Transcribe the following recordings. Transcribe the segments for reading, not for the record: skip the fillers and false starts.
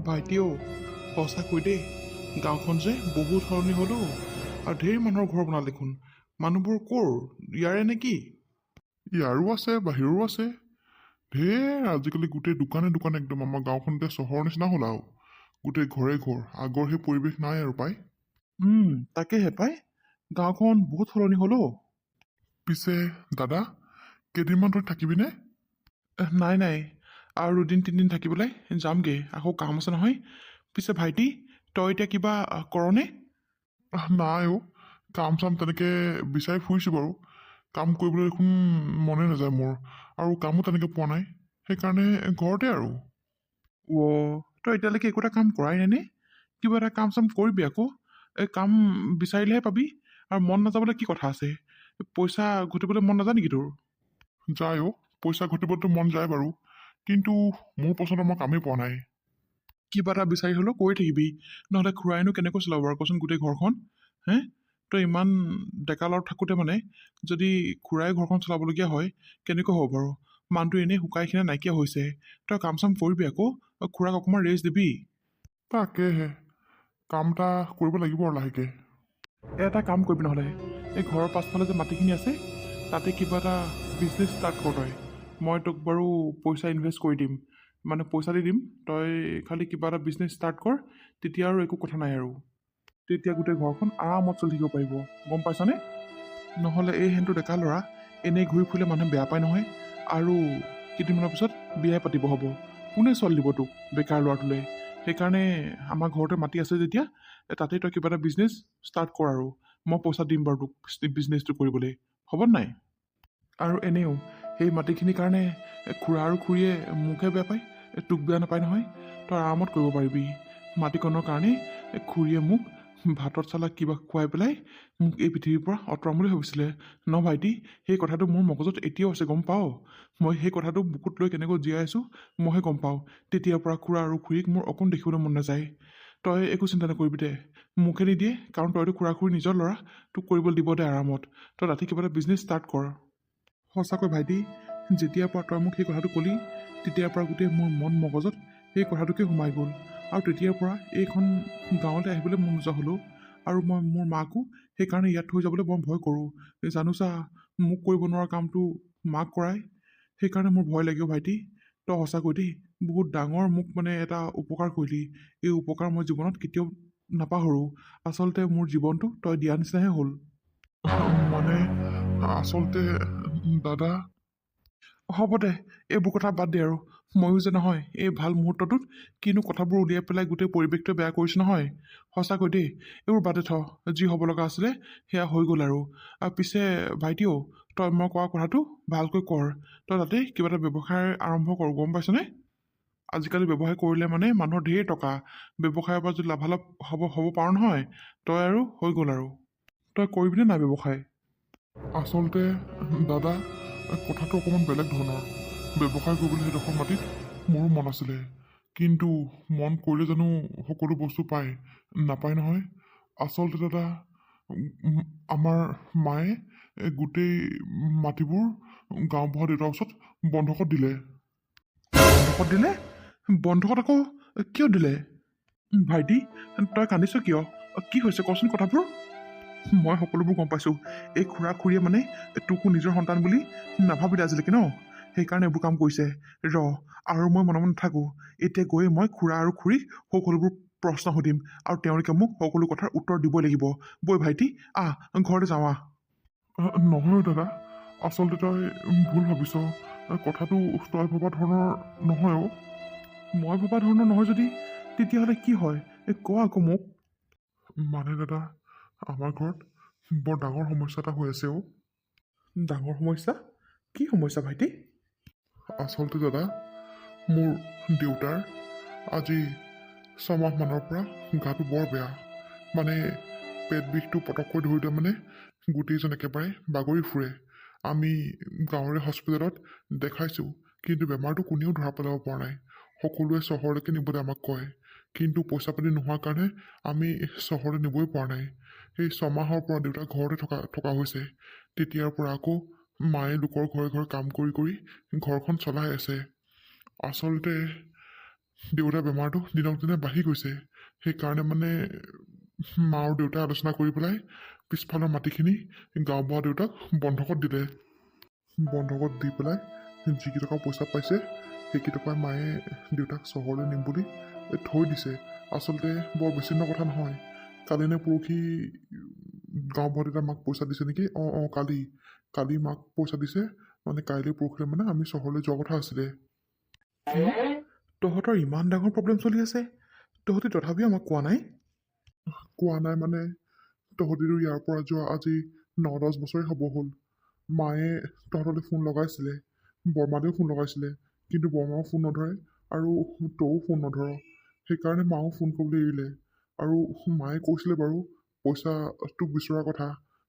ভাইটিও সঁচাকৈ দেই, গাঁওখন যে বহুত সলনি হ'লো আৰু ঢেৰ মানুহৰ ঘৰ বনালে দেখোন। মানুহবোৰ ক'ৰ, ইয়াৰে নে কি? ইয়াৰো আছে বাহিৰৰো আছে। ঢেৰ আজিকালি গোটেই দোকানে দোকানে একদম আমাৰ গাঁওখন এতিয়া চহৰৰ নিচিনা হ'ল আৰু গোটেই ঘৰে ঘৰ। আগৰ সেই পৰিৱেশ নাই আৰু পাই। তাকেহে পাই, গাঁওখন বহুত সলনি হ'লো। পিছে দাদা, কেইদিনমান তই থাকিবিনে? নাই নাই, আৰু দুদিন তিনিদিন থাকি পেলাই যামগৈ, আকৌ কাম আছে নহয়। পিছে ভাইটি, তই এতিয়া কিবা কৰনে? নাই অ', কাম চাম তেনেকৈ বিচাৰি ফুৰিছোঁ বাৰু। কাম কৰিবলৈ দেখোন মনে নাযায় মোৰ, আৰু কামো তেনেকৈ পোৱা নাই। সেইকাৰণে ঘৰতে আৰু। তই এতিয়ালৈকে একো এটা কাম কৰাই নাই নে? কিবা এটা কাম চাম কৰিবি আকৌ। এই কাম বিচাৰিলেহে পাবি, আৰু মন নাযাবলৈ কি কথা আছে? পইচা ঘটিবলৈ মন নাযায় নেকি তোৰ? যায় অ', পইচা ঘটিবতো মন যায় বাৰু, কিন্তু মোৰ পচন্দৰ মই কামেই পোৱা নাই। কিবা এটা বিচাৰি হ'লেও কৰি থাকিবি, নহ'লে খুৰাইনো কেনেকৈ চলাব বাৰু কচোন গোটেই ঘৰখন? হে, তই ইমান ডেকা ল'ৰা থাকোঁতে মানে যদি খুৰাই ঘৰখন চলাবলগীয়া হয়, কেনেকৈ হ'ব বাৰু? মানুহটো এনেই শুকাই খিনাই নাইকিয়া হৈছে। তই কাম চাম কৰিবি আকৌ, খুৰাক অকণমান ৰেষ্ট দিবি। তাকেহে, কাম এটা কৰিব লাগিব আৰু লাহেকৈ। এটা কাম কৰিবি নহ'লে, এই ঘৰৰ পাছফালে যে মাটিখিনি আছে, তাতে কিবা এটা বিজনেছ ষ্টাৰ্ট কৰ তই। মই তোক বাৰু পইচা ইনভেষ্ট কৰি দিম, মানে পইচা দি দিম। তই খালি কিবা এটা বিজনেছ ষ্টাৰ্ট কৰ, তেতিয়া আৰু একো কথা নাই আৰু। তেতিয়া গোটেই ঘৰখন আৰামত চলি থাকিব পাৰিব, গম পাইছনে? নহ'লে এই হেনটো ডেকা ল'ৰা এনেই ঘূৰি ফুৰিলে মানুহে বেয়া পায় নহয়, আৰু কেইদিনমানৰ পিছত বিয়াই পাতিব হ'ব। কোনে ছোৱালী দিব তোক, বেকাৰ ল'ৰাটোলৈ? সেইকাৰণে আমাৰ ঘৰতে মাটি আছে যেতিয়া, তাতেই তই কিবা এটা বিজনেছ ষ্টাৰ্ট কৰ আৰু। মই পইচা দিম বাৰু তোক বিজনেছটো কৰিবলৈ, হ'ব নাই? আৰু এনেও সেই মাটিখিনিৰ কাৰণে খুৰা আৰু খুৰীয়ে মোকহে বেয়া পায়, তোক বেয়া নাপায় নহয়। তই আৰামত কৰিব পাৰিবি। মাটিকণৰ কাৰণে খুৰীয়ে মোক ভাতত চালা কিবা খুৱাই পেলাই মোক এই পৃথিৱীৰ পৰা আঁতৰাম বুলি ভাবিছিলে ন ভাইটি? সেই কথাটো মোৰ মগজত এতিয়াও আছে, গম পাওঁ? মই সেই কথাটো বুকুত লৈ কেনেকৈ জীয়াই আছোঁ মইহে গম পাওঁ। তেতিয়াৰ পৰা খুৰা আৰু খুৰীক মোৰ অকণ দেখিবলৈ মন নাযায়। তই একো চিন্তা নকৰিবি দে, মোকে নিদিয়ে কাৰণ তইতো খুৰা খুৰী নিজৰ ল'ৰা, তোক কৰিবলৈ দিব দে আৰামত। তই ৰাতি কিবা এটা বিজনেছ ষ্টাৰ্ট কৰ। সঁচাকৈ ভাইটি, যেতিয়াৰ পৰা তই মোক সেই কথাটো ক'লি, তেতিয়াৰ পৰা গোটেই মোৰ মন মগজত সেই কথাটোকে সোমাই গ'ল। আৰু তেতিয়াৰ পৰা এইখন গাঁৱলৈ আহিবলৈ মন নোযোৱা হ'লোঁ। আৰু মই মোৰ মাকো সেইকাৰণে ইয়াত থৈ যাবলৈ বৰ ভয় কৰোঁ। জানোচা, মোক কৰিব নোৱাৰা কামটো মাক কৰাই, সেইকাৰণে মোৰ ভয় লাগিব ভাইটি। তই সঁচাকৈ দেই, বহুত ডাঙৰ মোক মানে এটা উপকাৰ কৰিলি। এই উপকাৰ মই জীৱনত কেতিয়াও নাপাহৰোঁ। আচলতে মোৰ জীৱনটো তই দিয়া নিচিনাহে হ'ল। মানে আচলতে দাদা, হ'ব দে, এইবোৰ কথা বাদ দে আৰু। ময়ো যে নহয় এই ভাল মুহূৰ্তটোত কিনো কথাবোৰ উলিয়াই পেলাই গোটেই পৰিৱেশটোৱে বেয়া কৰিছোঁ নহয়। সঁচাকৈ দেই, এইবোৰ বাদে থ। যি হ'ব লগা আছিলে সেয়া হৈ গ'ল আৰু। পিছে ভাইটিও, তই মই কোৱা কথাটো ভালকৈ কৰ। তই তাতে কিবা এটা ব্যৱসায় আৰম্ভ কৰ, গম পাইছনে? আজিকালি ব্যৱসায় কৰিলে মানে মানুহৰ ঢেৰ টকা। ব্যৱসায়ৰ পৰা যদি লাভালাভ হ'ব পাৰ নহয়, তই আৰু হৈ গ'ল আৰু। তই কৰিবিনে নাই ব্যৱসায়? আচলতে দাদা, কথাটো অকণমান বেলেগ ধৰণৰ। ব্যৱসায় কৰিবলৈ সেইডোখৰ মাটিত মোৰো মন আছিলে, কিন্তু মন কৰিলে জানো সকলো বস্তু পায়? নাপায় নহয়। আচলতে দাদা, আমাৰ মায়ে গোটেই মাটিবোৰ গাঁওবুঢ়া দেউতাৰ ওচৰত বন্ধকত দিলে। বন্ধকত দিলে? বন্ধকত আকৌ কিয় দিলে? ভাইটি, তই কান্দিছ কিয়? কি হৈছে কচোন কথাবোৰ? মই সকলোবোৰ গম পাইছোঁ। এই খুৰা খুৰীয়ে মানে তোকো নিজৰ সন্তান বুলি নাভাবিলে আজিলৈকে ন? সেইকাৰণে এইবোৰ কাম কৰিছে। আৰু মই মনে মনে নাথাকোঁ। এতিয়া গৈ মই খুৰা আৰু খুৰীক সকলোবোৰ প্ৰশ্ন সুধিম, আৰু তেওঁলোকে মোক সকলো কথাৰ উত্তৰ দিবই লাগিব। বৈ ভাইটি, আহ ঘৰলৈ যাওঁ আহ। নহয় দাদা, আচলতে তই ভুল ভাবিছ। কথাটো তই ভবা ধৰণৰ নহয় অ'। মই ভবা ধৰণৰ নহয় যদি তেতিয়াহ'লে কি হয়? ক আকৌ মোক। মানে দাদা, আমাৰ ঘৰত বৰ ডাঙৰ সমস্যা এটা হৈ আছে অ'। ডাঙৰ সমস্যা? কি সমস্যা ভাইটি? আচলতে দাদা, মোৰ দেউতাৰ আজি 6 মাহমানৰ পৰা গাটো বৰ বেয়া। মানে পেট বিষটো পটককৈ ধৰিলে মানে গোটেইজন একেবাৰে বাগৰি ফুৰে। আমি গাঁৱৰে হস্পিটেলত দেখাইছোঁ, কিন্তু বেমাৰটো কোনেও ধৰা পেলাব পৰা নাই। সকলোৱে চহৰলৈকে নিবলৈ আমাক কয়, কিন্তু পইচা পাতি নোহোৱাৰ কাৰণে আমি চহৰলৈ নিবই পৰা নাই। সেই 6 মাহৰ পৰা দেউতা ঘৰতে থকা হৈছে। তেতিয়াৰ পৰা আকৌ মায়ে লোকৰ ঘৰে ঘৰে কাম কৰি ঘৰখন চলাই আছে। আচলতে দেউতাৰ বেমাৰটো দিনক দিনে বাঢ়ি গৈছে। সেইকাৰণে মানে মা আৰু দেউতাই আলোচনা কৰি পেলাই পিছফালৰ মাটিখিনি গাঁওবুঢ়া দেউতাক বন্ধকত দিলে। বন্ধকত দি পেলাই যিকেইটকা পইচা পাইছে সেইকেইটকাই মায়ে দেউতাক চহৰলৈ নিম বুলি থৈ দিছে। আচলতে বৰ বেছি দিনৰ কথা নহয়, কালি নে পৰহি গাঁওবুঢ়া দেউতাই মাক পইচা দিছে নেকি? অঁ কালি মাক পইচা দিছে। মানে কাইলৈ পৰহিলৈ মানে আমি চহৰলৈ যোৱা কথা আছিলে। তহঁতৰ ইমান ডাঙৰ প্ৰব্লেম চলি আছে, তহঁতি তথাপিও আমাক কোৱা নাই? কোৱা নাই মানে তহঁতিতো ইয়াৰ পৰা যোৱা আজি 9-10 বছৰে হ'ব হ'ল। মায়ে তহঁতলৈ ফোন লগাইছিলে, বৰমালেও ফোন লগাইছিলে, কিন্তু বৰমাও ফোন নধৰে আৰু তইও ফোন নধৰ। সেইকাৰণে মাও ফোন কৰিবলৈ এৰিলে। আৰু মায়ে কৈছিলে বাৰু পইচা তোক বিচৰাৰ কথা,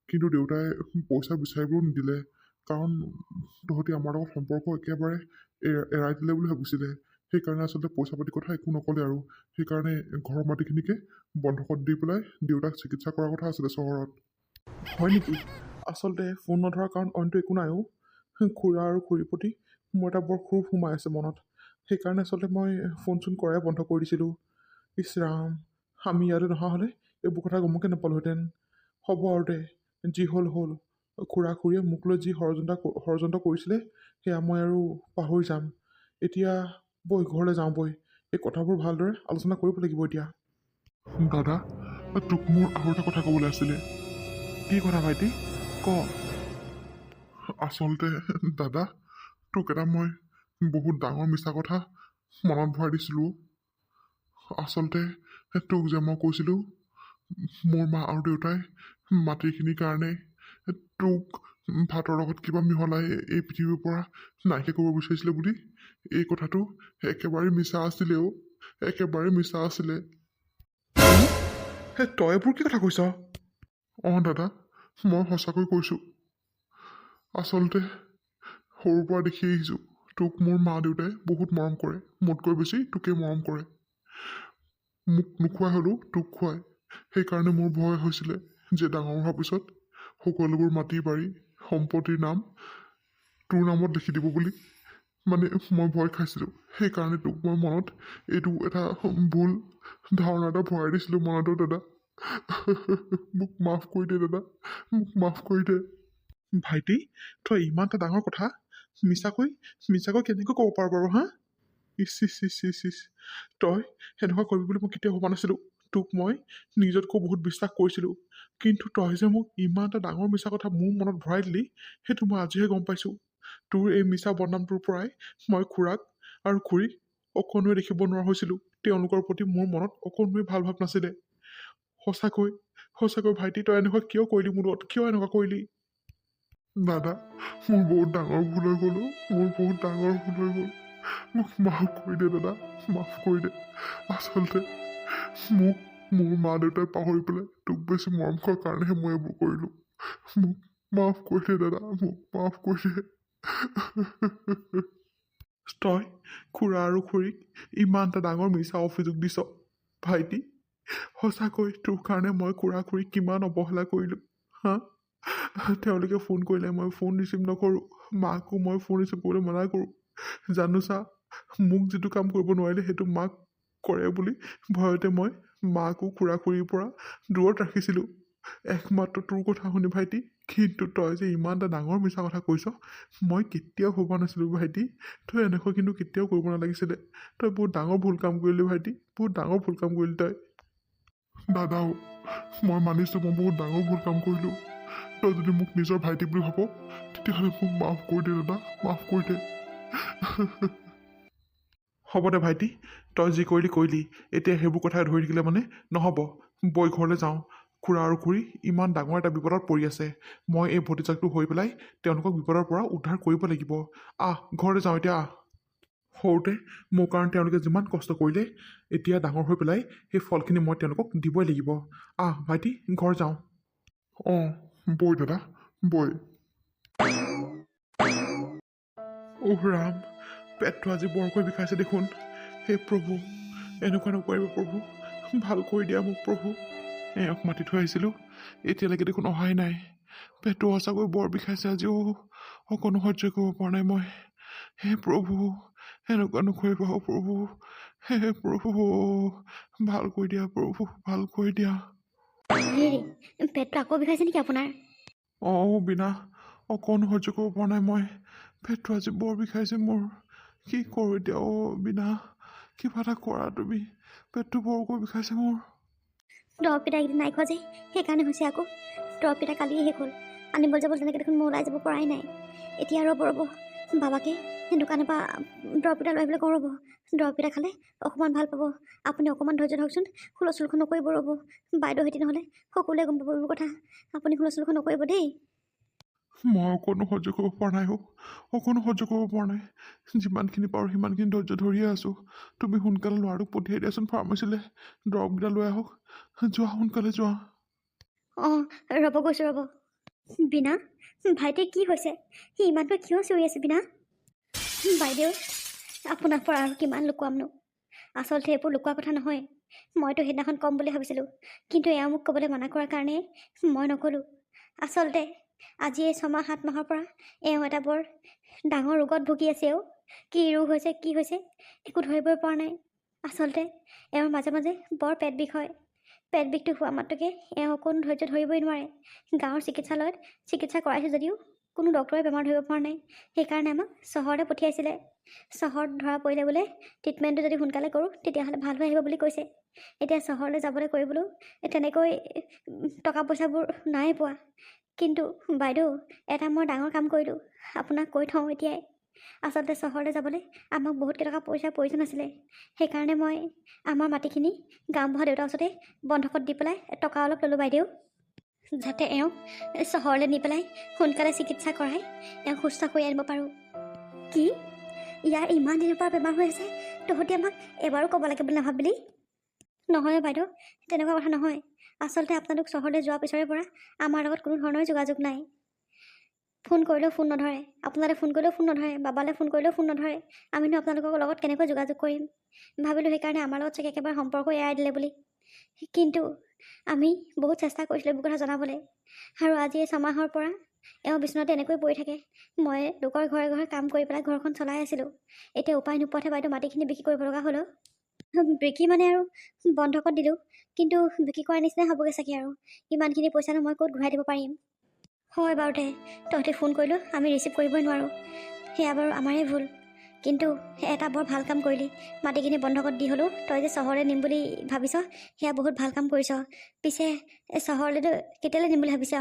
কিন্তু দেউতাই পইচা বিচাৰিবও নিদিলে। কাৰণ তহঁতি আমাৰ লগত সম্পৰ্ক একেবাৰে এৰাই দিলে বুলি ভাবিছিলে। সেইকাৰণে আচলতে পইচা পাতিৰ কথা একো নক'লে আৰু। সেইকাৰণে ঘৰৰ মাটিখিনিকে বন্ধকত দি পেলাই দেউতাক চিকিৎসা কৰাৰ কথা আছিলে চহৰত। হয় নেকি? আচলতে ফোন নধৰাৰ কাৰণ অইনটো একো নাই। খুৰা আৰু খুৰীৰ প্ৰতি মোৰ এটা বৰ ক্ষোভ সোমাই আছে মনত। সেইকাৰণে আচলতে মই ফোন চোন কৰাই বন্ধ কৰি দিছিলোঁ। ইছ ৰাম, আমি ইয়ালৈ নহা হ'লে এইবোৰ কথা গমকে নাপালোহেঁতেন। হ'ব আৰু দে, যি হ'ল হ'ল। খুৰা খুৰীয়ে মোক লৈ যি ষড়যন্ত্ৰ কৰিছিলে সেয়া মই আৰু পাহৰি যাম। এতিয়া বৈ ঘৰলৈ যাওঁ বৈ। এই কথাবোৰ ভালদৰে আলোচনা কৰিব লাগিব এতিয়া। দাদা, তোক মোৰ আৰু এটা কথা ক'বলৈ আছিলে। কি কথা ভাইটি? ক। আচলতে দাদা, তোক এটা মই বহুত ডাঙৰ মিছা কথা মনত ভৰাই দিছিলোঁ। আচলতে তোক যে মই কৈছিলোঁ মোৰ মা আৰু দেউতাই মাটিখিনিৰ কাৰণে তোক ভাতৰ লগত কিবা মিহলাই এই পৃথিৱীৰ পৰা নাইকিয়া কৰিব বিচাৰিছিলে বুলি, এই কথাটো একেবাৰে মিছা আছিলেও, একেবাৰে মিছা আছিলে। তই এইবোৰ কি কথা কৈছ? অঁ দাদা, মই সঁচাকৈ কৈছোঁ। আচলতে সৰুৰ পৰা দেখি আহিছোঁ তোক মোৰ মা দেউতাই বহুত মৰম কৰে, মোতকৈ বেছি তোকেই মৰম কৰে। মোক নোখোৱাই হ'লেও তোক খুৱাই। সেইকাৰণে মোৰ ভয় হৈছিলে যে ডাঙৰ হোৱাৰ পিছত সকলোবোৰ মাটি বাৰী সম্পত্তিৰ নাম তোৰ নামত লিখি দিব বুলি। মানে মই ভয় খাইছিলোঁ। সেইকাৰণে তোক মই মনত এইটো এটা ভুল ধাৰণা এটা ভৰাই দিছিলোঁ মনতো দাদা। মোক মাফ কৰি দে দাদা, মোক মাফ কৰি দে। ভাইটি, তই ইমান এটা ডাঙৰ কথা মিছাকৈ কেনেকৈ ক'ব পাৰ বাৰু? হা? ইচ ইচ ইচ ইচ ইচ, তই সেনেকুৱা কৰিবি বুলি মই কেতিয়াও ভবা নাছিলোঁ। তোক মই নিজতকৈ বহুত বিশ্বাস কৰিছিলোঁ, কিন্তু তই যে মোক ইমান এটা ডাঙৰ মিছা কথা মোৰ মনত ভৰাই দিলি, সেইটো মই আজিহে গম পাইছোঁ। তোৰ এই মিছা বদনামটোৰ পৰাই মই খুৰাক আৰু খুৰীক অকণোৱে দেখিব নোৱাৰা হৈছিলোঁ। তেওঁলোকৰ প্ৰতি মোৰ মনত অকণোৱে ভাল ভাৱ নাছিলে। সঁচাকৈ ভাইটি, তই এনেকুৱা কিয় কৰিলি মোৰ লগত? কিয় এনেকুৱা কৰিলি? দাদা, মোৰ বহুত ডাঙৰ ভুল হৈ গ'ল। মোৰ বহুত ডাঙৰ ভুল হৈ গ'ল। মোক মাফ কৰি দে দাদা, মাফ কৰি দে। আচলতে মোক মোৰ মা দেউতাই পাহৰি পেলাই তোক বেছি মৰম কৰাৰ কাৰণেহে মই এইবোৰ কৰিলোঁ। মোক মাফ কৰি দে দাদা, মোক মাফ কৰি দে। তই খুৰা আৰু খুৰীক ইমান এটা ডাঙৰ মিছা অভিযোগ দিছ ভাইটি। সঁচাকৈ তোৰ কাৰণে মই খুৰা খুৰীক কিমান অৱহেলা কৰিলোঁ। হা? তেওঁলোকে ফোন কৰিলে মই ফোন ৰিচিভ নকৰোঁ, মাকো মই ফোন ৰিচিভ কৰিবলৈ মানা কৰোঁ। জানো চা, মোক যিটো কাম কৰিব নোৱাৰিলে সেইটো মাক কৰে বুলি ভয়তে মই মাকো খুৰা খুৰীৰ পৰা দূৰত ৰাখিছিলোঁ, একমাত্ৰ তোৰ কথা শুনি ভাইটি। কিন্তু তই যে ইমান এটা ডাঙৰ মিছা কথা কৈছ, মই কেতিয়াও ভবা নাছিলোঁ ভাইটি। তই এনেকৈ কিন্তু কেতিয়াও কৰিব নালাগিছিলে। তই বহুত ডাঙৰ ভুল কাম কৰিলি ভাইটি, বহুত ডাঙৰ ভুল কাম কৰিলি তই। দাদাও, মই মানিছোঁ মই বহুত ডাঙৰ ভুল কাম কৰিলোঁ। তই যদি মোক নিজৰ ভাইটি বুলি ভাব তেতিয়াহ'লে মোক মাফ কৰি দে দাদা, মাফ কৰি দে। হ'ব দে ভাইটি, তই যি কৰিলি। এতিয়া সেইবোৰ কথাই ধৰি থাকিলে মানে নহ'ব। বৈ ঘৰলৈ যাওঁ। খুৰা আৰু খুৰী ইমান ডাঙৰ এটা বিপদত পৰি আছে। মই এই ভতিজাকটো হৈ পেলাই তেওঁলোকক বিপদৰ পৰা উদ্ধাৰ কৰিব লাগিব। ঘৰলৈ যাওঁ এতিয়া। সৰুতে মোৰ কাৰণে তেওঁলোকে যিমান কষ্ট কৰিলে, এতিয়া ডাঙৰ হৈ পেলাই সেই ফলখিনি মই তেওঁলোকক দিবই লাগিব। ভাইটি, ঘৰ যাওঁ। অঁ, বৈ দাদা, বৈ। ৰাম, পেটটো আজি বৰকৈ বিষাইছে দেখোন। হে প্ৰভু, এনেকুৱা নকৰিব প্ৰভু, ভাল কৰি দিয়া মোক প্ৰভু। এওঁক মাতি থৈ আহিছিলোঁ, এতিয়ালৈকে দেখোন অহাই নাই। পেটটো সঁচাকৈ বৰ বিষাইছে আজি। অকণো সহ্য কৰিব পৰা নাই মই। হে প্ৰভু, এনেকুৱা নকৰিব প্ৰভু, হে প্ৰভু, ভাল কৰি দিয়া প্ৰভু, ভাল কৰি দিয়া। হেৰি পেটটো আকৌ বিষাইছে নেকি আপোনাৰ? অঁ বিনা, অকণ সহ্য কৰিব পৰা নাই মই। পেটটো আজি বৰ বিষাইছে মোৰ। কি কৰোঁ এতিয়া বিনা, কিবা এটা কৰা তুমি। পেটটো বৰকৈ বিষাইছে মোৰ। দৰৱকেইটা এইকেইদিন নাই খোৱা যে সেইকাৰণে হৈছে আকৌ। দৰৱকেইটা কালিয়ে শেষ হ'ল। আনিবলৈ যাব তেনেকৈ দেখোন মই ওলাই যাব পৰাই নাই। এতিয়া ৰ'ব বাবাকে দোকানৰ পৰা দৰৱকেইটা লৈ আহিবলৈ কওঁ ৰ'ব। দৰৱকেইটা খালে অকণমান ভাল পাব। আপুনি অকণমান ধৈৰ্য ধৰকচোন, হুলস্থুলখন নকৰিব ৰ'ব। বাইদেউহঁতি নহ'লে সকলোৱে গম পাব এইবোৰ কথা। আপুনি হুলস্থুলখন নকৰিব দেই। মই অকণো সহ্য কৰিব পৰা নাই অকণো সহ্য কৰিব পৰা নাই। যিমানখিনি পাৰোঁ সিমানখিনি ধৈৰ্য ধৰিয়ে আছোঁ। তুমি সোনকালে ল'ৰাটোক পঠিয়াই দিয়াচোন ফাৰ্মাচীলৈ, দৰৱকেইটা লৈ আহক। যোৱা সোনকালে যোৱা। অঁ ৰ'ব গৈছোঁ ৰ'ব। বিনা, ভাইটিৰ কি হৈছে? সি ইমানকৈ কিয় চিঞৰি আছে বিনা? বাইদেউ, আপোনাৰ পৰা আৰু কিমান লুকুৱামনো? আচলতে এইবোৰ লুকোৱা কথা নহয়। মইতো সেইদিনাখন ক'ম বুলি ভাবিছিলোঁ, কিন্তু এওঁ মোক ক'বলৈ মানা কৰাৰ কাৰণে মই নক'লোঁ। আচলতে আজি এই 6-7 মাহৰ পৰা এওঁ এটা বৰ ডাঙৰ ৰোগত ভুগি আছে। কি ৰোগ হৈছে কি হৈছে একো ধৰিবই পৰা নাই। আচলতে এওঁৰ মাজে মাজে বৰ পেট বিষ হয়। পেট বিষটো হোৱা মাত্ৰকে এওঁ অকণো ধৈৰ্য ধৰিবই নোৱাৰে। গাঁৱৰ চিকিৎসালয়ত চিকিৎসা কৰাইছে যদিও কোনো ডক্তৰে বেমাৰ ধৰিব পৰা নাই। সেইকাৰণে আমাক চহৰলৈ পঠিয়াইছিলে। চহৰত ধৰা পৰিলে বোলে ট্ৰিটমেণ্টটো যদি সোনকালে কৰোঁ তেতিয়াহ'লে ভাল হৈ আহিব বুলি কৈছে। এতিয়া চহৰলৈ যাবলৈ কৰিবলৈও তেনেকৈ টকা পইচাবোৰ নাই পোৱা। কিন্তু বাইদেউ, এটা মই ডাঙৰ কাম কৰিলোঁ, আপোনাক কৈ থওঁ এতিয়াই। আচলতে চহৰলৈ যাবলৈ আমাক বহুত কেইটকা পইচাৰ প্ৰয়োজন আছিলে। সেইকাৰণে মই আমাৰ মাটিখিনি গাঁওবুঢ়া দেউতাৰ ওচৰতে বন্ধকত দি পেলাই টকা অলপ ল'লোঁ বাইদেউ, যাতে এওঁ চহৰলৈ নি পেলাই সোনকালে চিকিৎসা কৰাই এওঁ সুস্থ কৰি আনিব পাৰোঁ। কি? ইয়াৰ ইমান দিনৰ পৰা বেমাৰ হৈ আছে, তহঁতি আমাক এবাৰো ক'ব লাগে বুলি নাভাবিলি? নহয় বাইদেউ, তেনেকুৱা কথা নহয়। আচলতে আপোনালোক চহৰলৈ যোৱাৰ পিছৰে পৰা আমাৰ লগত কোনো ধৰণৰ যোগাযোগ নাই। ফোন কৰিলেও ফোন নধৰে, আপোনালৈ ফোন কৰিলেও ফোন নধৰে, বাবালৈ ফোন কৰিলেও ফোন নধৰে। আমিনো আপোনালোকৰ লগত কেনেকৈ যোগাযোগ কৰিম? ভাবিলোঁ সেইকাৰণে আমাৰ লগত চাগে একেবাৰে সম্পৰ্ক এৰাই দিলে বুলি। কিন্তু আমি বহুত চেষ্টা কৰিছিলোঁ এইবোৰ কথা জনাবলৈ। আৰু আজি এই 6 মাহৰ পৰা এওঁ বিচনাতে এনেকৈ পৰি থাকে। মই লোকৰ ঘৰে ঘৰে কাম কৰি পেলাই ঘৰখন চলাই আছিলোঁ। এতিয়া উপায় নোপোৱাতে বাইদেউ মাটিখিনি বিক্ৰী কৰিব লগা হ'ল। বিক্ৰী মানে আৰু বন্ধকত দিলোঁ, কিন্তু বিক্ৰী কৰাৰ নিচিনাই হ'বগৈ চাগে আৰু। ইমানখিনি পইচানো মই ক'ত ঘূৰাই দিব পাৰিম? হয় বাৰু দে, তহঁতি ফোন কৰিলোঁ আমি ৰিচিভ কৰিবই নোৱাৰোঁ, সেয়া বাৰু আমাৰেই ভুল। কিন্তু এটা বৰ ভাল কাম কৰিলি, মাটিখিনি বন্ধকত দি হ'লেও তই যে চহৰলৈ নিম বুলি ভাবিছ, সেয়া বহুত ভাল কাম কৰিছ। পিছে চহৰলৈতো কেতিয়ালৈ নিম বুলি ভাবিছ?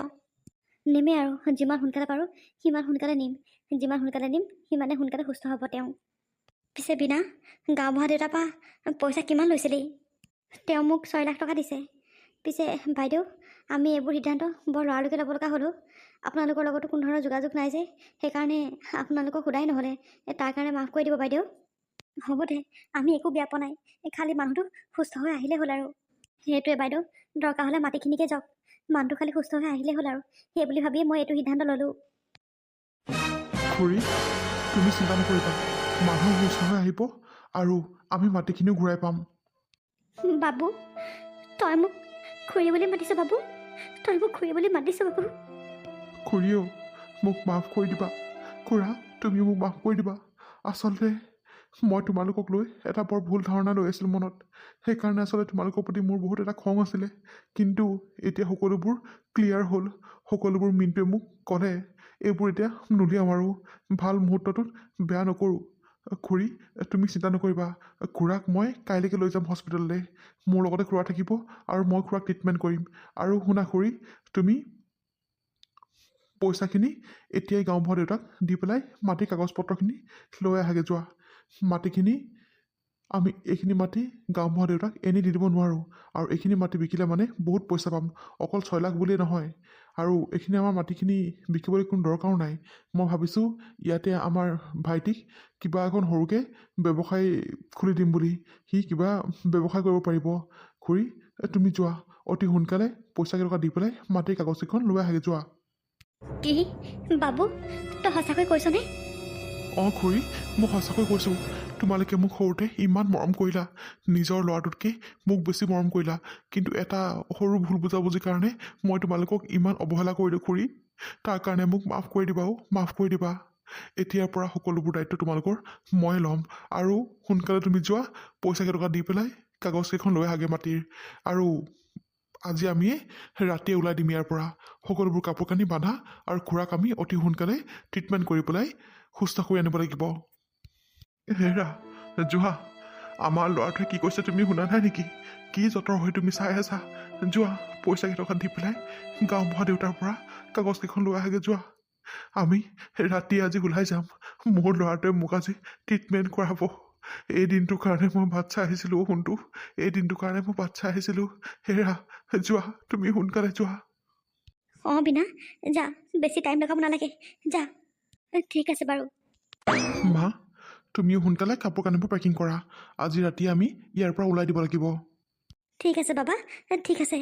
নিমেই আৰু, যিমান সোনকালে পাৰোঁ সিমান সোনকালে নিম। যিমান সোনকালে নিম সিমানে সোনকালে সুস্থ হ'ব তেওঁ। পিছে বিনা, গাঁওবুঢ়া দেউতাৰ পৰা পইচা কিমান লৈছিলি? তেওঁ মোক 6 লাখ টকা দিছে। পিছে বাইদেউ, আমি এইবোৰ সিদ্ধান্ত বৰ লৰালৰিকৈ ল'ব লগা হ'লোঁ। আপোনালোকৰ লগতো কোনো ধৰণৰ যোগাযোগ নাই যে, সেইকাৰণে আপোনালোকক সোধাই নহ'লে। তাৰ কাৰণে মাফ কৰি দিব বাইদেউ। হ'ব দে, আমি একো বেয়া পোৱা নাই। খালি মানুহটো সুস্থ হৈ আহিলেই হ'ল আৰু। সেইটোৱে বাইদেউ, দৰকাৰ হ'লে মাটিখিনিকে যাওক, মানুহটো খালি সুস্থ হৈ আহিলেই হ'ল আৰু। সেই বুলি ভাবিয়ে মই এইটো সিদ্ধান্ত ল'লোঁ। খুৰী, তুমি চিন্তা নকৰিবা, মানুহ সুস্থ হৈ আহিব আৰু আমি মাটিখিনিও ঘূৰাই পাম। বাবু, তই মোক খুৰী বুলি মাতিছ বাবু? তই মোক খুৰী বুলি মাতিছ বাবু? খুৰীও, মোক মাফ কৰি দিবা। খুৰা, তুমিও মোক মাফ কৰি দিবা। আচলতে মই তোমালোকক লৈ এটা বৰ ভুল ধাৰণা লৈ আছিলোঁ মনত। সেইকাৰণে আচলতে তোমালোকৰ প্ৰতি মোৰ বহুত এটা খং আছিলে। কিন্তু এতিয়া সকলোবোৰ ক্লিয়াৰ হ'ল। সকলোবোৰ মিণ্টুৱে মোক ক'লে। এইবোৰ এতিয়া নুলিয়াম আৰু ভাল মুহূৰ্তটোত বেয়া নকৰোঁ। খুৰী, তুমি চিন্তা নকৰিবা। খুৰাক মই কাইলৈকে লৈ যাম হস্পিটেললৈ। মোৰ লগতে খুৰা থাকিব আৰু মই খুৰাক ট্ৰিটমেণ্ট কৰিম। আৰু শুনা খুৰী, তুমি পইচাখিনি এতিয়াই গাঁওবুঢ়া দেউতাক দি পেলাই মাটিৰ কাগজ পত্ৰখিনি লৈ আহাগৈ যোৱা। মাটিখিনি আমি এইখিনি মাটি গাঁওবুঢ়া দেউতাক এনেই দি দিব নোৱাৰোঁ। আৰু এইখিনি মাটি বিকিলে মানে বহুত পইচা পাম, অকল 6 লাখ বুলিয়েই নহয়। আৰু এইখিনি আমাৰ মাটিখিনি বিকিবলৈ কোনো দৰকাৰো নাই। মই ভাবিছোঁ ইয়াতে আমাৰ ভাইটিক কিবা এখন সৰুকৈ ব্যৱসায় খুলি দিম বুলি। সি কিবা ব্যৱসায় কৰিব পাৰিব। খুৰী, তুমি যোৱা, অতি সোনকালে পইচাকেইটকা দি পেলাই মাটিৰ কাগজকেইখন লৈ আহাগৈ যোৱা। কি বাবু, তই সঁচাকৈ কৈছনে? অঁ খুৰী, মই সঁচাকৈ কৈছোঁ। তোমালোকে মোক সৰুতে ইমান মৰম কৰিলা, নিজৰ ল'ৰাটোতকৈ মোক বেছি মৰম কৰিলা। কিন্তু এটা সৰু ভুল বুজাবুজিৰ কাৰণে মই তোমালোকক ইমান অৱহেলা কৰিলোঁ খুৰী। তাৰ কাৰণে মোক মাফ কৰি দিবা, মাফ কৰি দিবা। এতিয়াৰ পৰা সকলোবোৰ দায়িত্ব তোমালোকৰ মই ল'ম আৰু সোনকালে তুমি যোৱা পইচা কেইটকা দি পেলাই কাগজকেইখন লৈ আহাগে মাটিৰ আৰু আজি আমি ৰাতিয়ে ওলাই দিম ইয়াৰ পৰা সকলোবোৰ কাপোৰ কানি বান্ধা আৰু খুৰাক আমি অতি সোনকালে ট্ৰিটমেণ্ট কৰি পেলাই সুস্থ কৰি আনিব লাগিব হেৰা যোৱা আমাৰ ল'ৰাটোৱে কি কৈছে তুমি শুনা নাই নেকি কি যতৰ হৈ তুমি চাই আছা যোৱা পইচা কেইটকা দি পেলাই গাঁওবুঢ়া দেউতাৰ পৰা কাগজকেইখন লৈ আহাগে যোৱা আমি ৰাতি আজি ওলাই যাম মোৰ ল'ৰাটোৱে মোক আজি ট্ৰিটমেণ্ট কৰাব এই দিনটোৰ কাৰণে মই বাট চাই আহিছিলোঁ সোণটো এই দিনটোৰ কাৰণে মই বাট চাই আহিছিলোঁ হেৰা যোৱা তুমি সোনকালে যোৱা অঁ বিনা যা বেছি টাইম লগাব নালাগে যা ঠিক আছে বাৰু মা তুমিও সোনকালে কাপোৰ কানিবোৰ পেকিং কৰা আজি ৰাতি আমি ইয়াৰ পৰা ওলাই দিব লাগিব ঠিক আছে বাবা ঠিক আছে